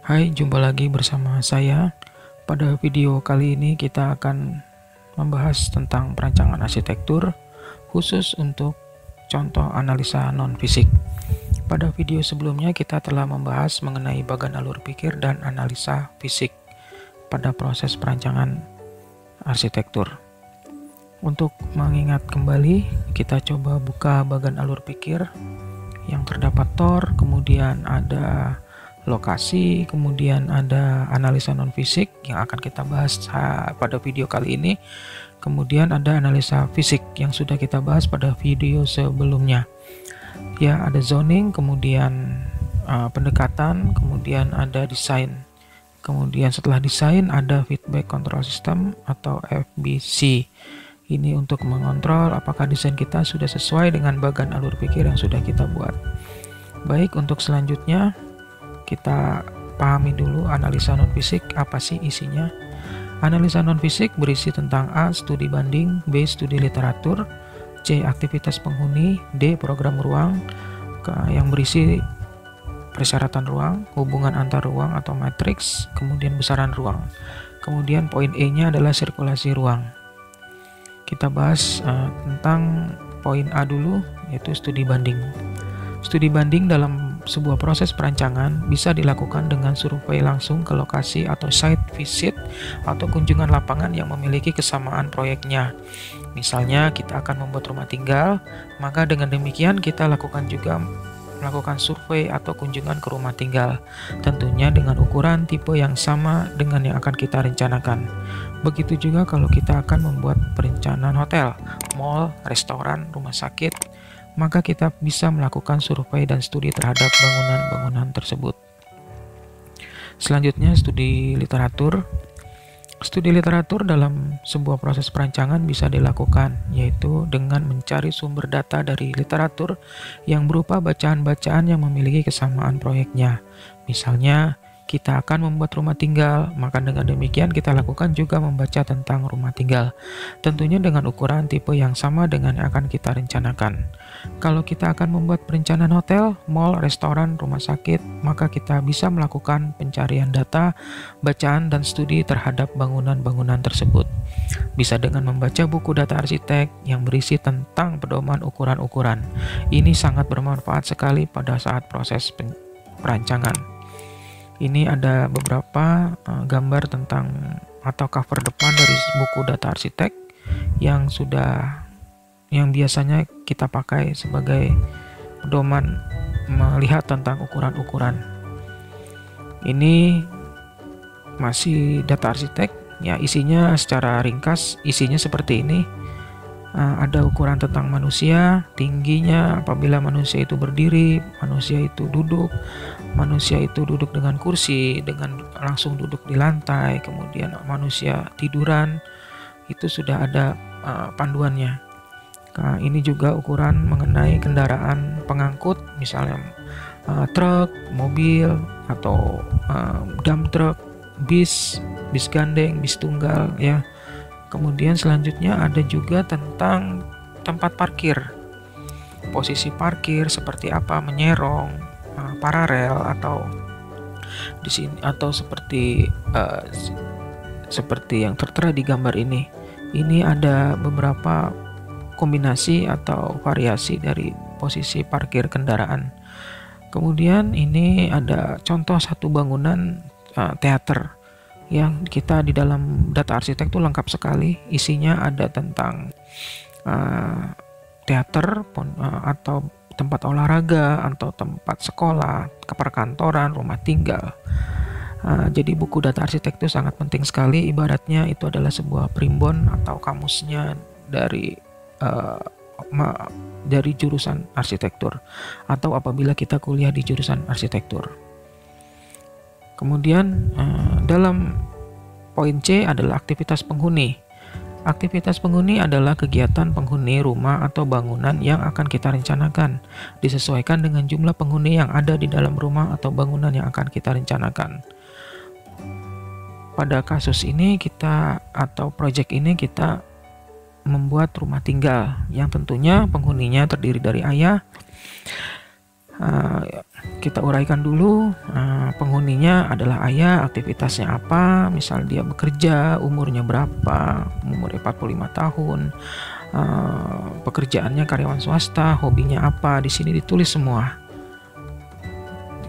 Hai, jumpa lagi bersama saya. Pada video kali ini kita akan membahas tentang perancangan arsitektur khusus untuk contoh analisa non-fisik. Pada video sebelumnya kita telah membahas mengenai bagan alur pikir dan analisa fisik pada proses perancangan arsitektur. Untuk mengingat kembali, kita coba buka bagan alur pikir yang terdapat tor, kemudian ada lokasi, kemudian ada analisa non-fisik yang akan kita bahas pada video kali ini. Kemudian ada analisa fisik yang sudah kita bahas pada video sebelumnya. Ya, ada zoning, kemudian pendekatan, kemudian ada desain. Kemudian setelah desain ada feedback control system atau FBC. Ini untuk mengontrol apakah desain kita sudah sesuai dengan bagan alur pikir yang sudah kita buat. Baik, untuk selanjutnya kita pahami dulu analisa non-fisik apa sih isinya. Analisa non-fisik berisi tentang A. Studi banding, B. Studi literatur, C. Aktivitas penghuni, D. Program ruang yang berisi persyaratan ruang, hubungan antar ruang atau matriks, kemudian besaran ruang. Kemudian poin E-nya adalah sirkulasi ruang. Kita bahas tentang poin A dulu, yaitu studi banding. Studi banding dalam sebuah proses perancangan bisa dilakukan dengan survei langsung ke lokasi atau site visit atau kunjungan lapangan yang memiliki kesamaan proyeknya. Misalnya kita akan membuat rumah tinggal, maka dengan demikian kita melakukan survei atau kunjungan ke rumah tinggal, tentunya dengan ukuran tipe yang sama dengan yang akan kita rencanakan. Begitu juga kalau kita akan membuat perencanaan hotel, mall, restoran, rumah sakit, maka kita bisa melakukan survei dan studi terhadap bangunan-bangunan tersebut. Selanjutnya, studi literatur. Studi literatur dalam sebuah proses perancangan bisa dilakukan, yaitu dengan mencari sumber data dari literatur yang berupa bacaan-bacaan yang memiliki kesamaan proyeknya. Misalnya, kita akan membuat rumah tinggal, maka dengan demikian kita lakukan juga membaca tentang rumah tinggal, tentunya dengan ukuran tipe yang sama dengan yang akan kita rencanakan. Kalau kita akan membuat perencanaan hotel, mall, restoran, rumah sakit, maka kita bisa melakukan pencarian data, bacaan, dan studi terhadap bangunan-bangunan tersebut. Bisa dengan membaca buku data arsitek yang berisi tentang pedoman ukuran-ukuran. Ini sangat bermanfaat sekali pada saat proses perancangan. Ini ada beberapa gambar tentang atau cover depan dari buku data arsitek yang biasanya kita pakai sebagai pedoman melihat tentang ukuran-ukuran. Ini masih data arsitek, ya, isinya secara ringkas isinya seperti ini. Ada ukuran tentang manusia, tingginya apabila manusia itu berdiri, manusia itu duduk, manusia itu duduk dengan kursi, dengan langsung duduk di lantai, kemudian manusia tiduran, itu sudah ada panduannya. Nah, ini juga ukuran mengenai kendaraan pengangkut, misalnya truk, mobil, atau dump truck, bis gandeng, bis tunggal, ya. Kemudian selanjutnya ada juga tentang tempat parkir, posisi parkir seperti apa, menyerong, paralel, atau di sini, atau seperti yang tertera di gambar ini. Ini ada beberapa kombinasi atau variasi dari posisi parkir kendaraan. Kemudian ini ada contoh satu bangunan teater yang kita di dalam data arsitek itu lengkap sekali. Isinya ada tentang teater atau tempat olahraga atau tempat sekolah, perkantoran, rumah tinggal. Jadi buku data arsitek itu sangat penting sekali. Ibaratnya itu adalah sebuah primbon atau kamusnya dari jurusan arsitektur, atau apabila kita kuliah di jurusan arsitektur. Kemudian dalam poin C adalah aktivitas penghuni. Aktivitas penghuni adalah kegiatan penghuni rumah atau bangunan yang akan kita rencanakan, disesuaikan dengan jumlah penghuni yang ada di dalam rumah atau bangunan yang akan kita rencanakan. Pada kasus ini proyek ini kita membuat rumah tinggal yang tentunya penghuninya terdiri dari ayah, Kita uraikan dulu, penghuninya adalah ayah, aktivitasnya apa, misal dia bekerja, umurnya berapa, umurnya 45 tahun, pekerjaannya karyawan swasta, hobinya apa, di sini ditulis semua.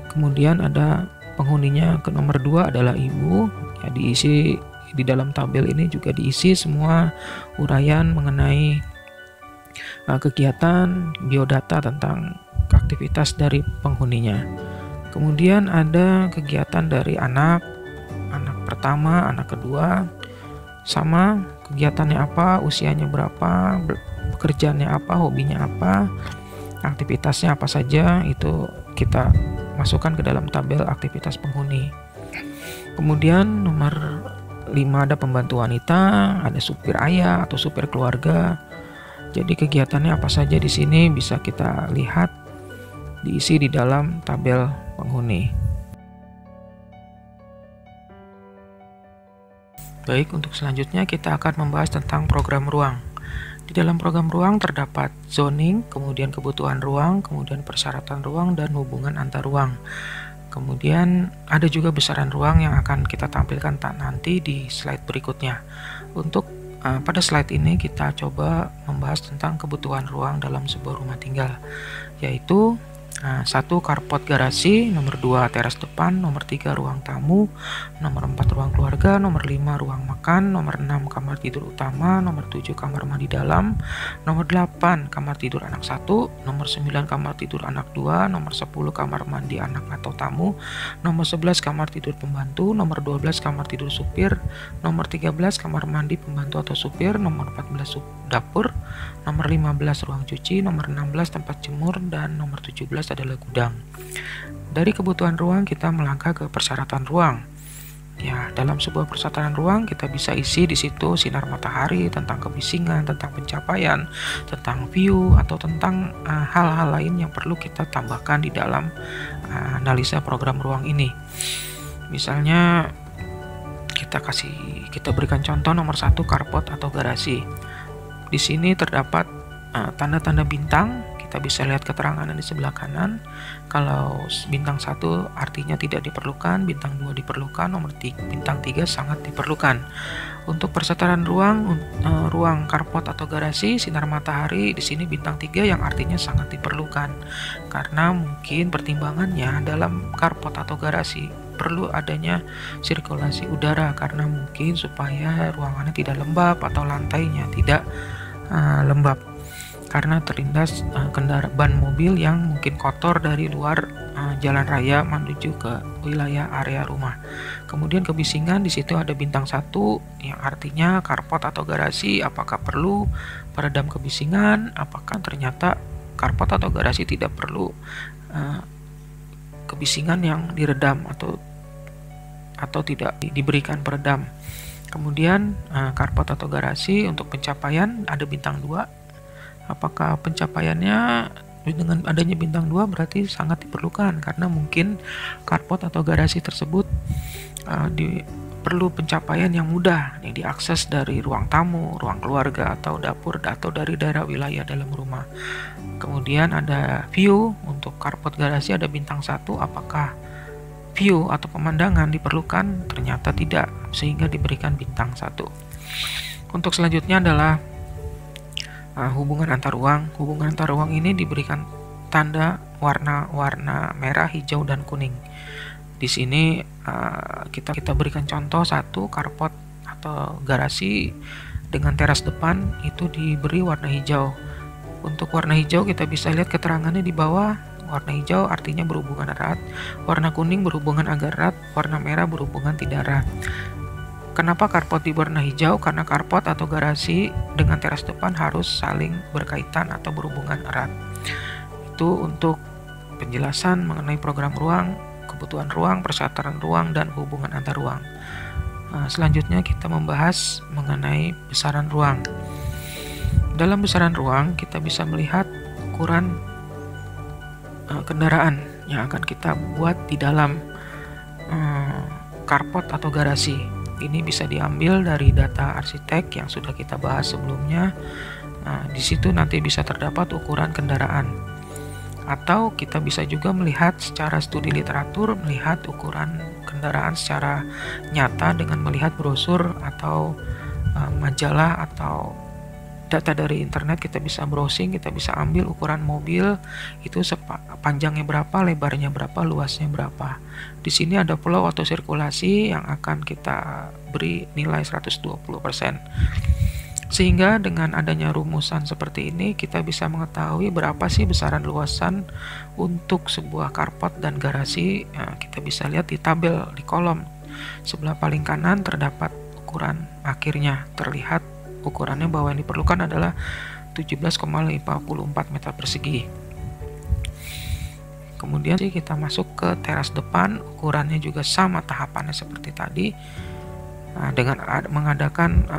Kemudian ada penghuninya ke nomor 2 adalah ibu, ya diisi di dalam tabel ini juga diisi semua uraian mengenai kegiatan biodata tentang aktivitas dari penghuninya. Kemudian ada kegiatan dari anak pertama, anak kedua, sama kegiatannya apa, usianya berapa, pekerjaannya apa, hobinya apa, aktivitasnya apa saja, itu kita masukkan ke dalam tabel aktivitas penghuni. Kemudian nomor 5 ada pembantu wanita, ada supir ayah atau supir keluarga. Jadi kegiatannya apa saja di sini bisa kita lihat diisi di dalam tabel penghuni. Baik, untuk selanjutnya kita akan membahas tentang program ruang. Di dalam program ruang terdapat zoning, kemudian kebutuhan ruang, kemudian persyaratan ruang, dan hubungan antar ruang. Kemudian ada juga besaran ruang yang akan kita tampilkan nanti di slide berikutnya. Untuk pada slide ini kita coba membahas tentang kebutuhan ruang dalam sebuah rumah tinggal, yaitu 1. Carport garasi, nomor 2 teras depan, nomor 3 ruang tamu, nomor 4 ruang keluarga, nomor 5 ruang makan, nomor 6 kamar tidur utama, nomor 7 kamar mandi dalam, nomor 8 kamar tidur anak 1, nomor 9 kamar tidur anak 2, nomor 10 kamar mandi anak atau tamu, nomor 11 kamar tidur pembantu, nomor 12 kamar tidur supir, nomor 13 kamar mandi pembantu atau supir, nomor 14 dapur, nomor 15 ruang cuci, nomor 16 tempat jemur, dan nomor 17 adalah gudang. Dari kebutuhan ruang kita melangkah ke persyaratan ruang. Ya, dalam sebuah persyaratan ruang kita bisa isi di situ sinar matahari, tentang kebisingan, tentang pencapaian, tentang view, atau tentang hal-hal lain yang perlu kita tambahkan di dalam analisa program ruang ini. Misalnya kita berikan contoh nomor 1, carport atau garasi. Di sini terdapat tanda-tanda bintang. Kita bisa lihat keterangan di sebelah kanan. Kalau bintang 1 artinya tidak diperlukan, bintang 2 diperlukan, bintang 3 sangat diperlukan. Untuk persyaratan ruang carport atau garasi sinar matahari, di sini bintang 3 yang artinya sangat diperlukan. Karena mungkin pertimbangannya dalam carport atau garasi perlu adanya sirkulasi udara, karena mungkin supaya ruangannya tidak lembab atau lantainya tidak lembab karena terlindas kendaraan mobil yang mungkin kotor dari luar jalan raya menuju ke wilayah area rumah. Kemudian kebisingan, di situ ada bintang 1 yang artinya carport atau garasi apakah perlu peredam kebisingan, apakah ternyata carport atau garasi tidak perlu kebisingan yang diredam atau tidak diberikan peredam. Kemudian carport atau garasi untuk pencapaian ada bintang 2. Apakah pencapaiannya dengan adanya bintang 2 berarti sangat diperlukan, karena mungkin carport atau garasi tersebut perlu pencapaian yang mudah yang diakses dari ruang tamu, ruang keluarga, atau dapur, atau dari daerah wilayah dalam rumah. Kemudian ada view, untuk carport garasi ada bintang 1. Apakah view atau pemandangan diperlukan? Ternyata tidak, sehingga diberikan bintang 1. Untuk selanjutnya adalah hubungan antar ruang. Hubungan antar ruang ini diberikan tanda warna-warna merah, hijau, dan kuning. Di sini kita berikan contoh 1, carport atau garasi dengan teras depan itu diberi warna hijau. Untuk warna hijau kita bisa lihat keterangannya di bawah. Warna hijau artinya berhubungan erat, warna kuning berhubungan agak erat, warna merah berhubungan tidak erat. Kenapa carport diwarna hijau? Karena carport atau garasi dengan teras depan harus saling berkaitan atau berhubungan erat. Itu untuk penjelasan mengenai program ruang, kebutuhan ruang, persyaratan ruang, dan hubungan antar ruang. Selanjutnya kita membahas mengenai besaran ruang. Dalam besaran ruang kita bisa melihat ukuran kendaraan yang akan kita buat di dalam carport atau garasi. Ini bisa diambil dari data arsitek yang sudah kita bahas sebelumnya. Di situ nanti bisa terdapat ukuran kendaraan. Atau kita bisa juga melihat secara studi literatur, melihat ukuran kendaraan secara nyata dengan melihat brosur atau majalah atau data dari internet. Kita bisa browsing, kita bisa ambil ukuran mobil itu panjangnya berapa, lebarnya berapa, luasnya berapa. Di sini ada flow atau sirkulasi yang akan kita beri nilai 120%. Sehingga dengan adanya rumusan seperti ini kita bisa mengetahui berapa sih besaran luasan untuk sebuah carport dan garasi. Nah, kita bisa lihat di tabel di kolom sebelah paling kanan terdapat ukuran akhirnya, terlihat ukurannya bahwa yang diperlukan adalah 17,54 meter persegi. Kemudian kita masuk ke teras depan, ukurannya juga sama tahapannya seperti tadi. Nah, dengan mengadakan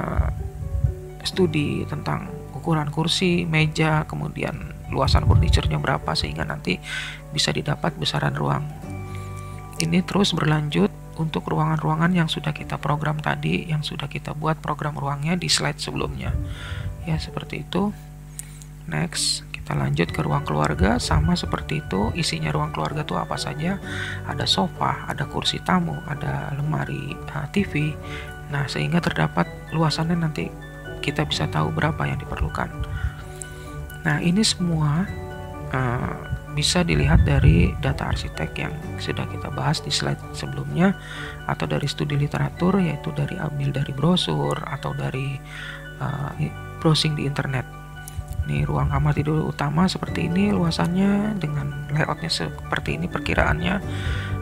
studi tentang ukuran kursi, meja, kemudian luasan furniturnya berapa sehingga nanti bisa didapat besaran ruang. Ini terus berlanjut untuk ruangan-ruangan yang sudah kita program tadi, yang sudah kita buat program ruangnya di slide sebelumnya. Ya, seperti itu. Next, kita lanjut ke ruang keluarga, sama seperti itu. Isinya ruang keluarga itu apa saja? Ada sofa, ada kursi tamu, ada lemari TV. Nah, sehingga terdapat luasannya nanti kita bisa tahu berapa yang diperlukan. Nah, ini semua bisa dilihat dari data arsitek yang sudah kita bahas di slide sebelumnya, atau dari studi literatur, yaitu ambil dari brosur atau dari browsing di internet. Ini ruang kamar tidur utama seperti ini luasannya dengan layoutnya seperti ini perkiraannya.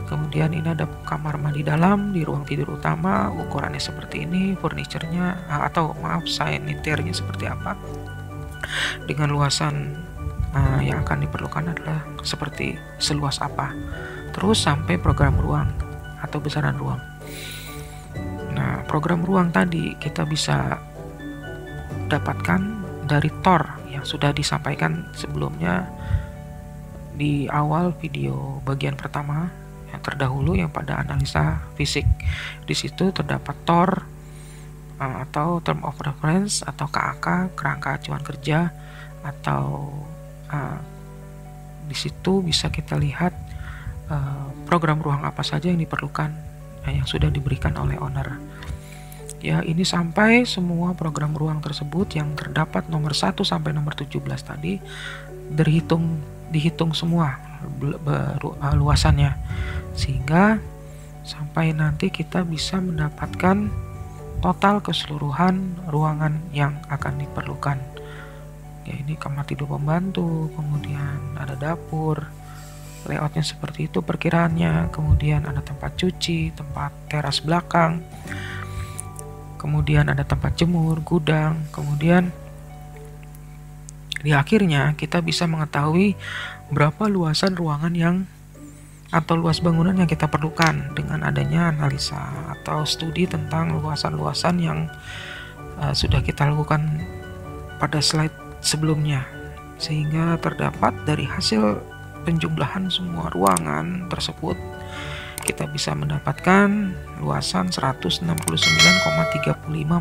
Kemudian ini ada kamar mandi dalam di ruang tidur utama, ukurannya seperti ini, furniturnya saniternya seperti apa, dengan luasan yang akan diperlukan adalah seperti seluas apa, terus sampai program ruang atau besaran ruang. Nah, program ruang tadi kita bisa dapatkan dari TOR yang sudah disampaikan sebelumnya di awal video bagian pertama yang terdahulu, yang pada analisa fisik. Di situ terdapat TOR atau Term of Reference atau KAK, kerangka acuan kerja, atau di situ bisa kita lihat program ruang apa saja yang diperlukan yang sudah diberikan oleh owner. Ya, ini sampai semua program ruang tersebut yang terdapat nomor 1 sampai nomor 17 tadi dihitung semua luasannya, sehingga sampai nanti kita bisa mendapatkan total keseluruhan ruangan yang akan diperlukan. Ya, ini kamar tidur pembantu, kemudian ada dapur, layoutnya seperti itu perkiraannya, kemudian ada tempat cuci, tempat teras belakang, kemudian ada tempat jemur, gudang, kemudian di akhirnya kita bisa mengetahui berapa luasan ruangan atau luas bangunan yang kita perlukan dengan adanya analisa atau studi tentang luasan-luasan yang sudah kita lakukan pada slide sebelumnya, sehingga terdapat dari hasil penjumlahan semua ruangan tersebut kita bisa mendapatkan luasan 169,35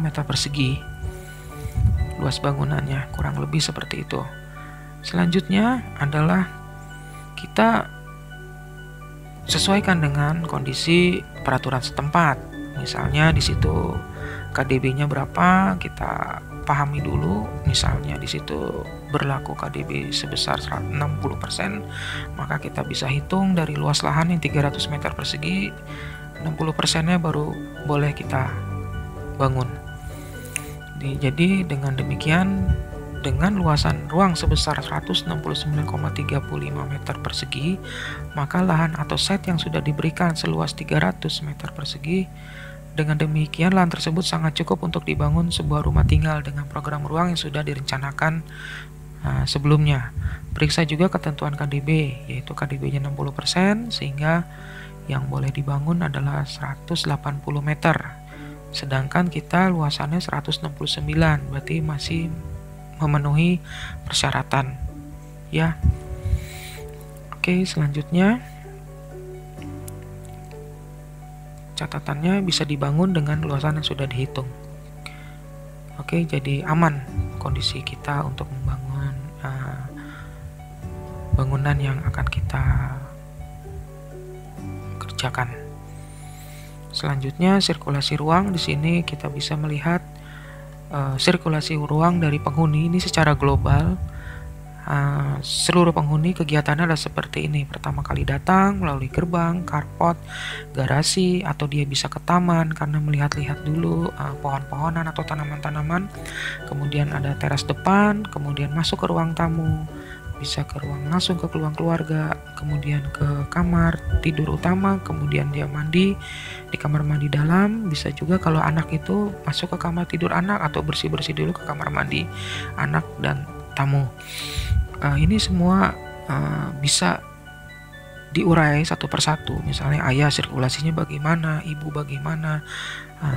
meter persegi luas bangunannya, kurang lebih seperti itu. Selanjutnya adalah kita sesuaikan dengan kondisi peraturan setempat. Misalnya di situ KDB-nya berapa, kita pahami dulu. Misalnya di situ berlaku KDB sebesar 60%, maka kita bisa hitung dari luas lahan yang 300 meter persegi, 60%-nya baru boleh kita bangun. Jadi dengan demikian, dengan luasan ruang sebesar 169,35 meter persegi, maka lahan atau set yang sudah diberikan seluas 300 meter persegi. Dengan demikian, lahan tersebut sangat cukup untuk dibangun sebuah rumah tinggal dengan program ruang yang sudah direncanakan sebelumnya. Periksa juga ketentuan KDB, yaitu KDB-nya 60%, sehingga yang boleh dibangun adalah 180 meter. Sedangkan kita luasannya 169, berarti masih memenuhi persyaratan. Ya. Oke, selanjutnya catatannya bisa dibangun dengan luasan yang sudah dihitung. Oke, jadi aman kondisi kita untuk membangun bangunan yang akan kita kerjakan. Selanjutnya sirkulasi ruang. Di sini kita bisa melihat sirkulasi ruang dari penghuni ini secara global. Seluruh penghuni kegiatannya adalah seperti ini. Pertama kali datang melalui gerbang, carport, garasi, atau dia bisa ke taman karena melihat-lihat dulu pohon-pohonan atau tanaman-tanaman. Kemudian ada teras depan, kemudian masuk ke ruang tamu, bisa ke ruang langsung ke ruang keluarga, kemudian ke kamar tidur utama, kemudian dia mandi di kamar mandi dalam. Bisa juga kalau anak itu masuk ke kamar tidur anak atau bersih-bersih dulu ke kamar mandi anak dan tamu. Ini semua bisa diurai satu persatu. Misalnya ayah sirkulasinya bagaimana, ibu bagaimana,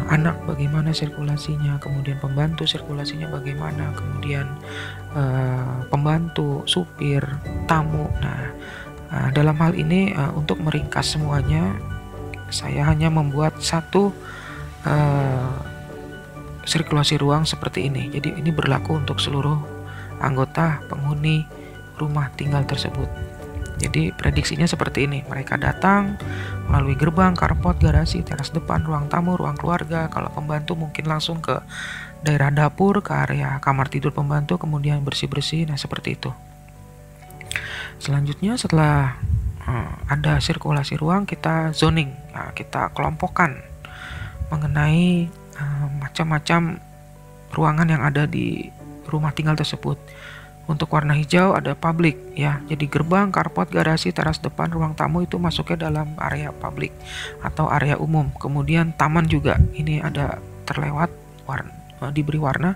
anak bagaimana sirkulasinya, kemudian pembantu sirkulasinya bagaimana, kemudian pembantu, supir, tamu. Dalam hal ini untuk meringkas semuanya, saya hanya membuat satu sirkulasi ruang seperti ini. Jadi ini berlaku untuk seluruh anggota penghuni rumah tinggal tersebut. Jadi prediksinya seperti ini. Mereka datang melalui gerbang, carport, garasi, teras depan, ruang tamu, ruang keluarga. Kalau pembantu mungkin langsung ke daerah dapur, ke area kamar tidur pembantu, kemudian bersih-bersih. Nah, seperti itu. Selanjutnya setelah ada sirkulasi ruang, kita zoning. Kita kelompokkan mengenai macam-macam ruangan yang ada di rumah tinggal tersebut. Untuk warna hijau ada public ya. Jadi gerbang, carport, garasi, teras depan, ruang tamu itu masuknya dalam area public atau area umum. Kemudian taman juga ini ada terlewat diberi warna.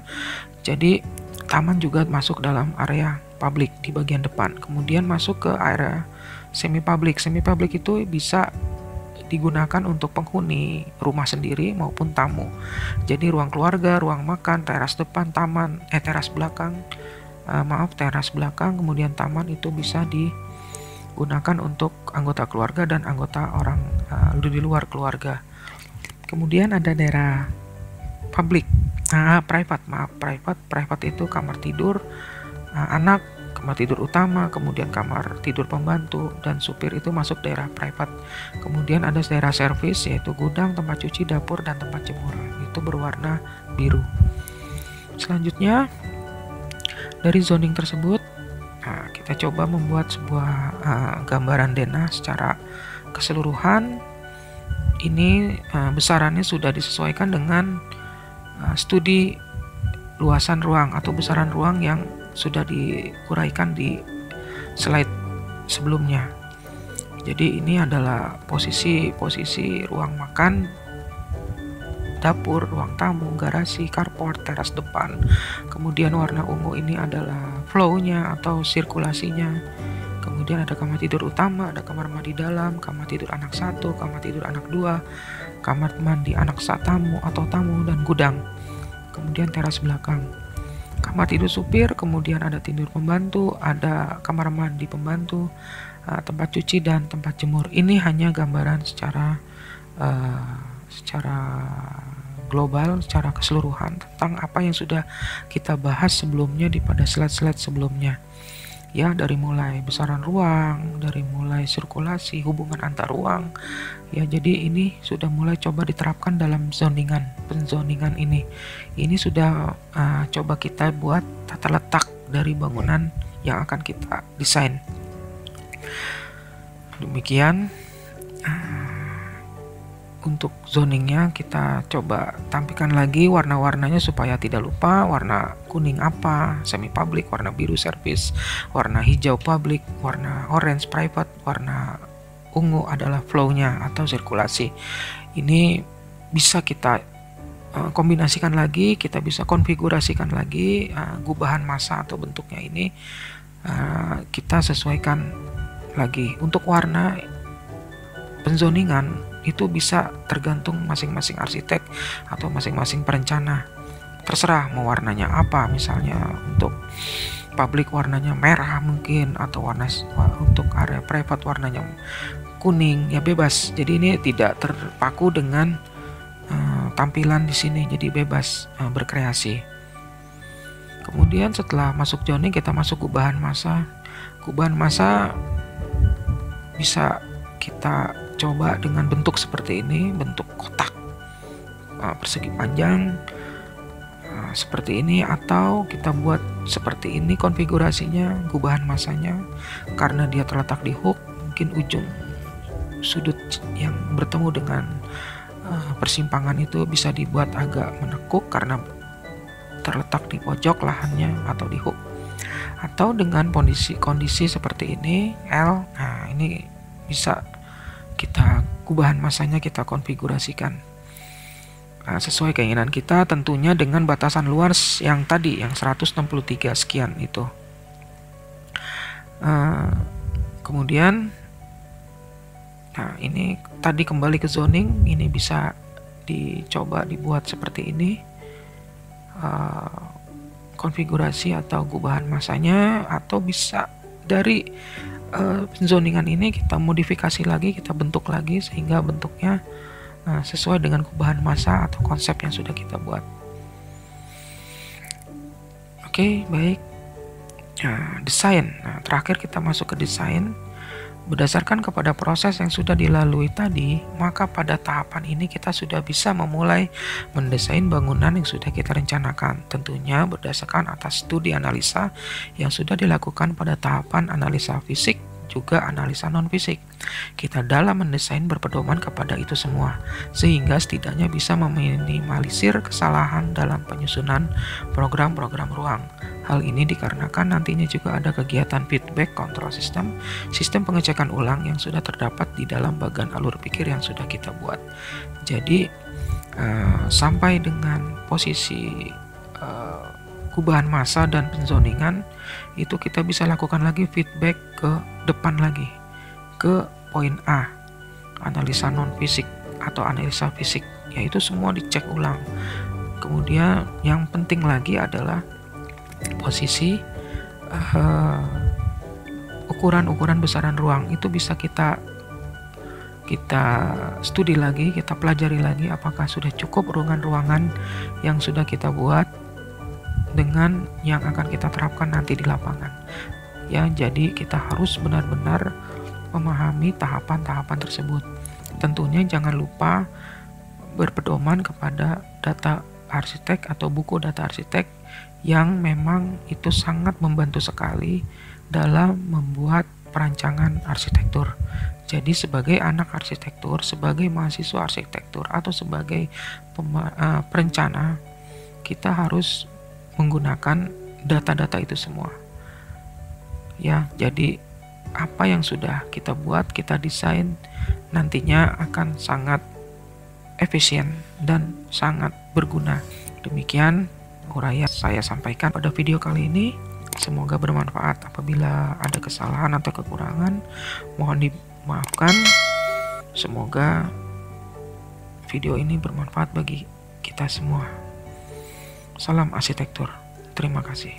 Jadi taman juga masuk dalam area public di bagian depan. Kemudian masuk ke area semi public. Semi public itu bisa digunakan untuk penghuni rumah sendiri maupun tamu. Jadi ruang keluarga, ruang makan, teras depan, taman, teras belakang. Teras belakang, kemudian taman itu bisa digunakan untuk anggota keluarga dan anggota orang di luar keluarga. Kemudian ada daerah public, private itu kamar tidur anak, kamar tidur utama, kemudian kamar tidur pembantu dan supir itu masuk daerah private. Kemudian ada daerah service yaitu gudang, tempat cuci, dapur dan tempat jemur, itu berwarna biru. Selanjutnya dari zoning tersebut, kita coba membuat sebuah gambaran denah secara keseluruhan. Ini besarannya sudah disesuaikan dengan studi luasan ruang atau besaran ruang yang sudah diuraikan di slide sebelumnya. Jadi ini adalah posisi ruang makan, dapur, ruang tamu, garasi, carport, teras depan. Kemudian warna ungu ini adalah flow-nya atau sirkulasinya. Kemudian ada kamar tidur utama, ada kamar mandi dalam, kamar tidur anak 1, kamar tidur anak 2, kamar mandi anak tamu atau tamu, dan gudang. Kemudian teras belakang, kamar tidur supir, kemudian ada tidur pembantu, ada kamar mandi pembantu, tempat cuci dan tempat jemur. Ini hanya gambaran secara global, secara keseluruhan tentang apa yang sudah kita bahas sebelumnya pada slide-slide sebelumnya ya, dari mulai besaran ruang, dari mulai sirkulasi, hubungan antar ruang ya. Jadi ini sudah mulai coba diterapkan dalam penzoningan ini sudah coba kita buat tata letak dari bangunan yang akan kita desain. Demikian untuk zoningnya. Kita coba tampilkan lagi warna-warnanya supaya tidak lupa. Warna kuning apa? Semi public. Warna biru service. Warna hijau public. Warna orange private. Warna ungu adalah flow-nya atau sirkulasi. Ini bisa kita kombinasikan lagi, kita bisa konfigurasikan lagi gubahan massa atau bentuknya ini kita sesuaikan lagi. Untuk warna penzoningan itu bisa tergantung masing-masing arsitek atau masing-masing perencana. Terserah mau warnanya apa. Misalnya untuk public warnanya merah mungkin, atau untuk area private warnanya kuning, ya bebas. Jadi ini tidak terpaku dengan tampilan di sini, jadi bebas berkreasi. Kemudian setelah masuk zoning, kita masuk gubahan massa. Gubahan massa bisa kita coba dengan bentuk seperti ini, bentuk kotak persegi panjang seperti ini, atau kita buat seperti ini konfigurasinya gubahan massanya. Karena dia terletak di hook, mungkin ujung sudut yang bertemu dengan persimpangan itu bisa dibuat agak menekuk karena terletak di pojok lahannya atau di hook. Atau dengan kondisi seperti ini L, nah ini bisa kita gubahan massanya kita konfigurasikan sesuai keinginan kita, tentunya dengan batasan luar yang tadi yang 163 sekian itu. Kemudian nah ini tadi kembali ke zoning, ini bisa dicoba dibuat seperti ini konfigurasi atau gubahan massanya, atau bisa dari penzoningan ini kita modifikasi lagi, kita bentuk lagi sehingga bentuknya sesuai dengan gubahan massa atau konsep yang sudah kita buat. Oke, baik. Nah, desain. Nah, terakhir kita masuk ke desain. Berdasarkan kepada proses yang sudah dilalui tadi, maka pada tahapan ini kita sudah bisa memulai mendesain bangunan yang sudah kita rencanakan, tentunya berdasarkan atas studi analisa yang sudah dilakukan pada tahapan analisa fisik juga analisa non-fisik. Kita dalam mendesain berpedoman kepada itu semua, sehingga setidaknya bisa meminimalisir kesalahan dalam penyusunan program-program ruang. Hal ini dikarenakan nantinya juga ada kegiatan feedback control system, sistem pengecekan ulang yang sudah terdapat di dalam bagian alur pikir yang sudah kita buat. Jadi sampai dengan posisi gubahan massa dan penzoningan itu kita bisa lakukan lagi feedback ke depan lagi ke poin A, analisa non fisik atau analisa fisik, yaitu semua dicek ulang. Kemudian yang penting lagi adalah posisi ukuran besaran ruang itu bisa kita studi lagi, kita pelajari lagi apakah sudah cukup ruangan-ruangan yang sudah kita buat dengan yang akan kita terapkan nanti di lapangan. Ya, jadi kita harus benar-benar memahami tahapan-tahapan tersebut. Tentunya jangan lupa berpedoman kepada data arsitek atau buku data arsitek yang memang itu sangat membantu sekali dalam membuat perancangan arsitektur. Jadi sebagai anak arsitektur, sebagai mahasiswa arsitektur, atau sebagai perencana, kita harus menggunakan data-data itu semua. Ya, jadi apa yang sudah kita buat, kita desain, nantinya akan sangat efisien dan sangat berguna. Demikian uraian saya sampaikan pada video kali ini. Semoga bermanfaat. Apabila ada kesalahan atau kekurangan, mohon dimaafkan. Semoga video ini bermanfaat bagi kita semua. Salam arsitektur. Terima kasih.